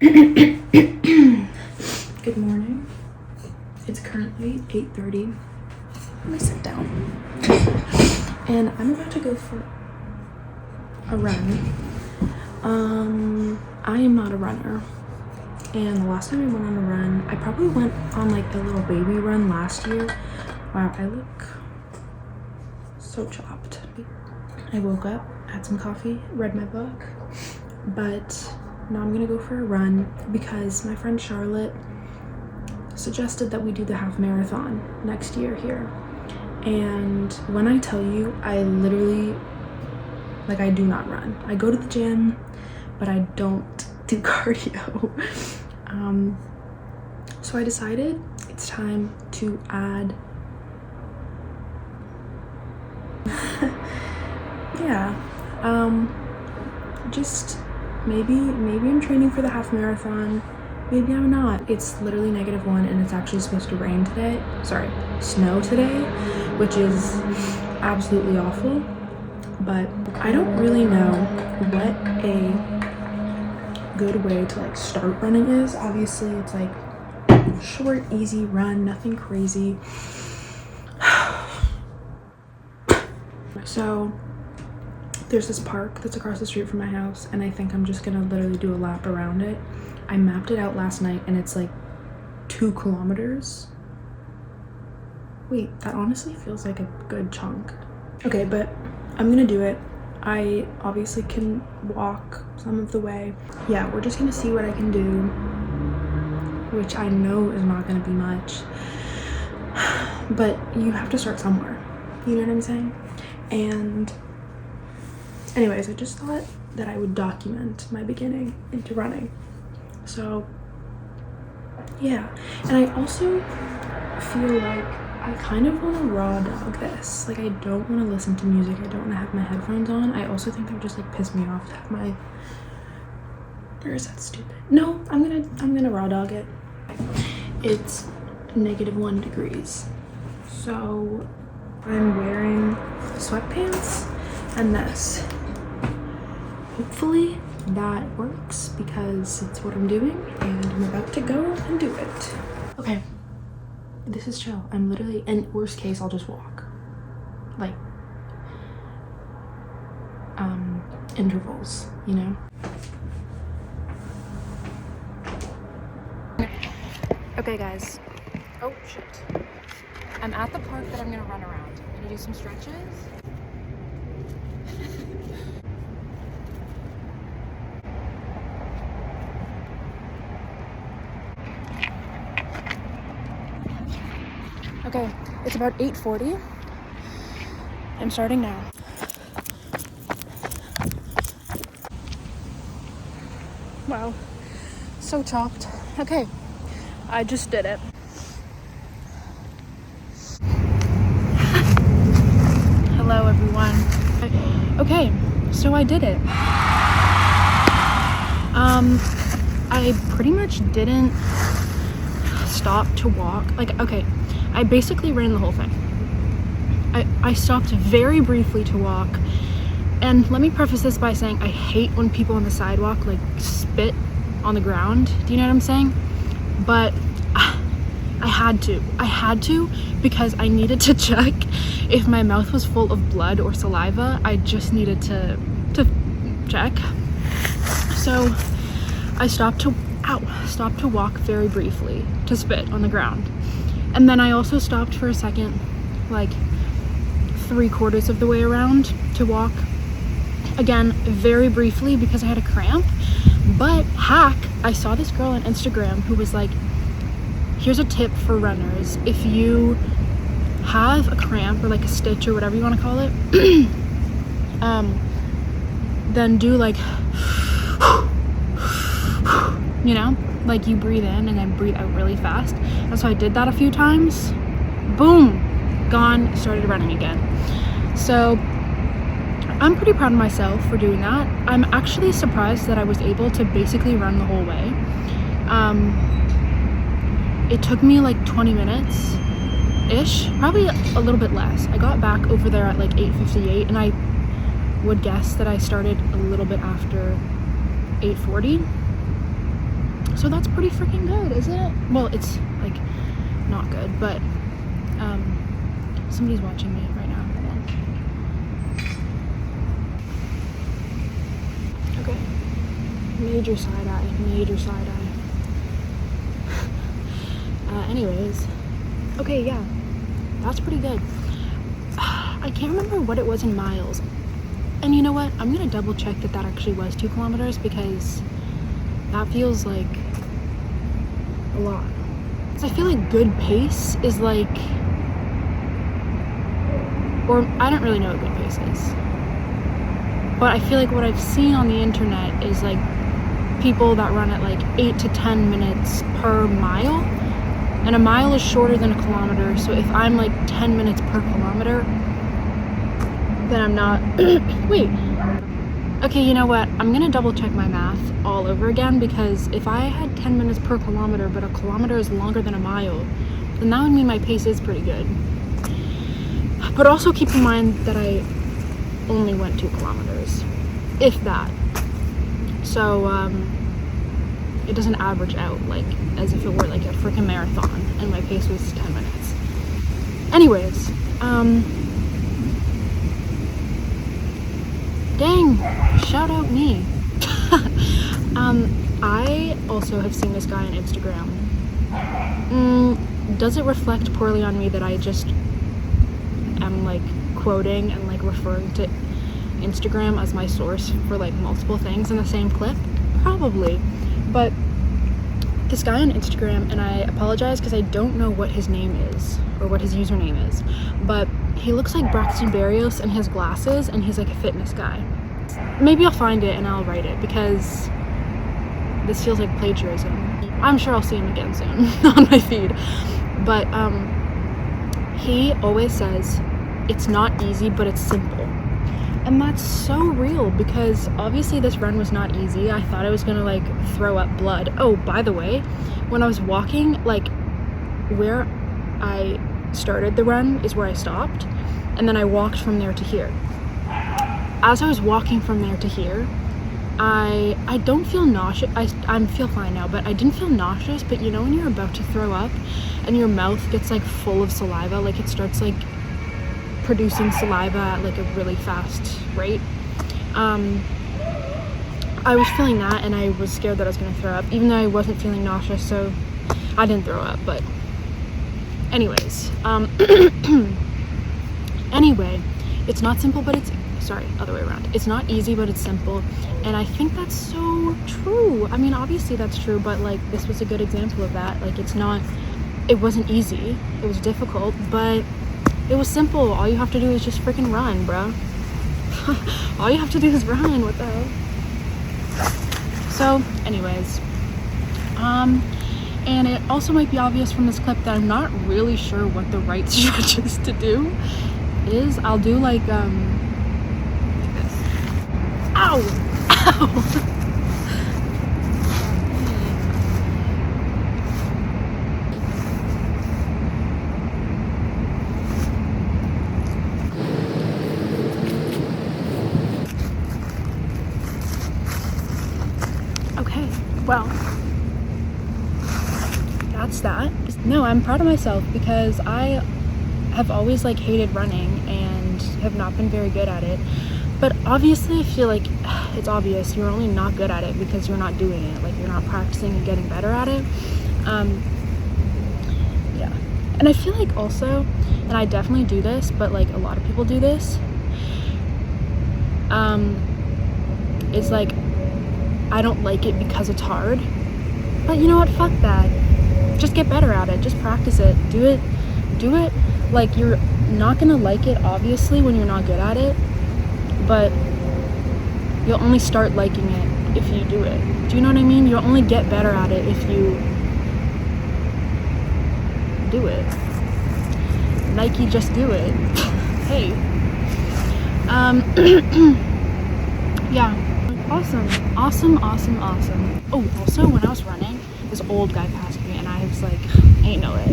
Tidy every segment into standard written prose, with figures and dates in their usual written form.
Good morning. It's currently 8:30. Let me sit down. And I'm about to go for a run. I am not a runner. And the last time I went on a run, I probably went on like a little baby run last year. Wow, I look so chopped. I woke up, had some coffee, read my book, but now I'm gonna go for a run because my friend Charlotte suggested that we do the half marathon next year here. And when I tell you, I literally, I do not run. I go to the gym, but I don't do cardio. So I decided it's time to add just maybe I'm training for the half marathon, maybe I'm not. It's literally -1 and it's actually supposed to rain today, snow today, which is absolutely awful. But I don't really know what a good way to start running is. Obviously it's short, easy run, nothing crazy. So there's this park that's across the street from my house, and I think I'm just gonna literally do a lap around it. I mapped it out last night and it's 2 kilometers. Wait, that honestly feels like a good chunk. Okay, but I'm gonna do it. I obviously can walk some of the way. Yeah, we're just gonna see what I can do, which I know is not gonna be much, but you have to start somewhere. You know what I'm saying? And anyways, I just thought that I would document my beginning into running. So yeah, and I also feel like I kind of want to raw dog this. I don't want to listen to music. I don't want to have my headphones on. I also think that would just piss me off to have my, or is that stupid? No, I'm gonna raw dog it. It's -1 degrees. So I'm wearing sweatpants and this. Hopefully that works because it's what I'm doing and I'm about to go and do it. Okay, this is chill. I'm literally, in worst case, I'll just walk. Intervals, you know? Okay guys. Oh shit. I'm at the park that I'm gonna run around. I'm gonna do some stretches. Okay, it's about 8:40. I'm starting now. Wow, so chopped. Okay, I just did it. Hello everyone. Okay, so I did it. I pretty much didn't stop to walk. Okay, I basically ran the whole thing. I stopped very briefly to walk. And let me preface this by saying I hate when people on the sidewalk spit on the ground. Do you know what I'm saying? But I had to because I needed to check if my mouth was full of blood or saliva. I just needed to check. So I stopped to walk very briefly to spit on the ground. And then I also stopped for a second, 3/4 of the way around to walk. Again, very briefly because I had a cramp. But I saw this girl on Instagram who was here's a tip for runners. If you have a cramp or a stitch or whatever you want to call it, then do you know, you breathe in and then breathe out really fast. And so I did that a few times. Boom, gone, started running again. So I'm pretty proud of myself for doing that. I'm actually surprised that I was able to basically run the whole way. It took me 20 minutes ish, probably a little bit less. I got back over there at 8:58 and I would guess that I started a little bit after 8:40. So that's pretty freaking good, isn't it? Well, it's like not good, but somebody's watching me right now. Hold on. Okay. Major side eye. Major side eye. Anyways. Okay, yeah. That's pretty good. I can't remember what it was in miles. And you know what? I'm gonna double check that actually was 2 kilometers because that feels like a lot. So I feel like good pace is like, or I don't really know what good pace is, but I feel like what I've seen on the internet is like people that run at like 8 to 10 minutes per mile, and a mile is shorter than a kilometer. So if I'm like 10 minutes per kilometer, then I'm not. Wait. Okay, you know what? I'm gonna double check my math all over again, because if I had 10 minutes per kilometer, but a kilometer is longer than a mile, then that would mean my pace is pretty good. But also keep in mind that I only went 2 kilometers, if that. So, it doesn't average out like as if it were like a freaking marathon and my pace was 10 minutes. Anyways, dang, shout out me. I also have seen this guy on Instagram. Does it reflect poorly on me that I just am like quoting and like referring to Instagram as my source for like multiple things in the same clip? Probably. But this guy on Instagram, and I apologize because I don't know what his name is or what his username is, but he looks like Braxton Berrios and his glasses, and he's like a fitness guy. Maybe I'll find it and I'll write it because this feels like plagiarism. I'm sure I'll see him again soon on my feed. But he always says it's not easy, but it's simple. And that's so real, because obviously this run was not easy. I thought I was gonna like throw up blood. Oh, by the way, when I was walking, like where I started the run is where I stopped, and then I walked from there to here. As I was walking from there to here, I don't feel nauseous. I feel fine now, but I didn't feel nauseous. But you know when you're about to throw up and your mouth gets like full of saliva, like it starts like producing saliva at like a really fast rate. I was feeling that, and I was scared that I was gonna throw up, even though I wasn't feeling nauseous, so I didn't throw up. But anyways, anyway, it's not simple, but it's, sorry, other way around. It's not easy, but it's simple. And I think that's so true. I mean, obviously that's true, but like this was a good example of that. Like it wasn't easy, it was difficult, but it was simple. All you have to do is just freaking run, bro. All you have to do is run. What the hell? So anyways, and it also might be obvious from this clip that I'm not really sure what the right stretches to do is. I'll do like this. Ow! Ow! Okay, well, that's that. No, I'm proud of myself because I have always like hated running and have not been very good at it. But obviously I feel like it's obvious you're only not good at it because you're not doing it. Like you're not practicing and getting better at it. Yeah. And I feel like also, and I definitely do this, but like a lot of people do this, it's like I don't like it because it's hard. But you know what? Fuck that. Just get better at it. Just practice it. Do it. Like you're not gonna like it obviously when you're not good at it, but you'll only start liking it if you do it. Do you know what I mean? You'll only get better at it if you do it. Nike, just do it. Hey. Yeah. Awesome. Oh, also when I was running, this old guy passed me and I was like, ain't no way.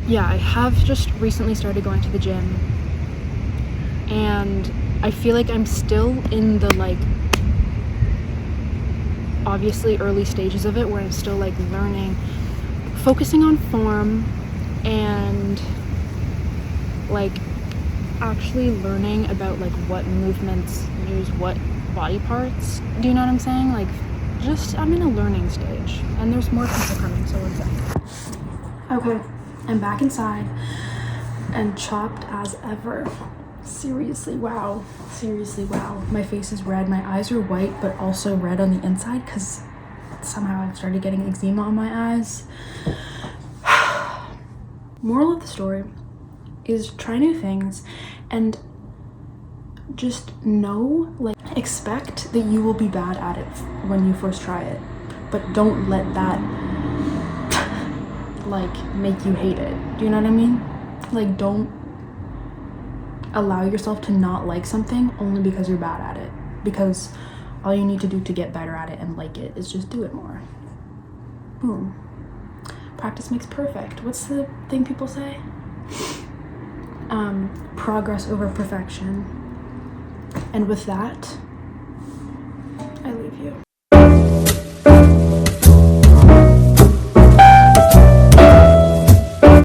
Yeah, I have just recently started going to the gym, and I feel like I'm still in the like obviously early stages of it where I'm still like learning, focusing on form and like actually learning about like what movements use what body parts. Do you know what I'm saying? Like, just, I'm in a learning stage, and there's more people coming, so one sec. Okay, I'm back inside and chopped as ever. Seriously, wow. Seriously, wow. My face is red. My eyes are white, but also red on the inside because somehow I've started getting eczema on my eyes. Moral of the story is try new things and just know, like, expect that you will be bad at it when you first try it, but don't let that like make you hate it. Do you know what I mean? Like, don't allow yourself to not like something only because you're bad at it, because all you need to do to get better at it and like it is just do it more. Boom. Practice makes perfect. What's the thing people say? Progress over perfection. And with that, I leave you.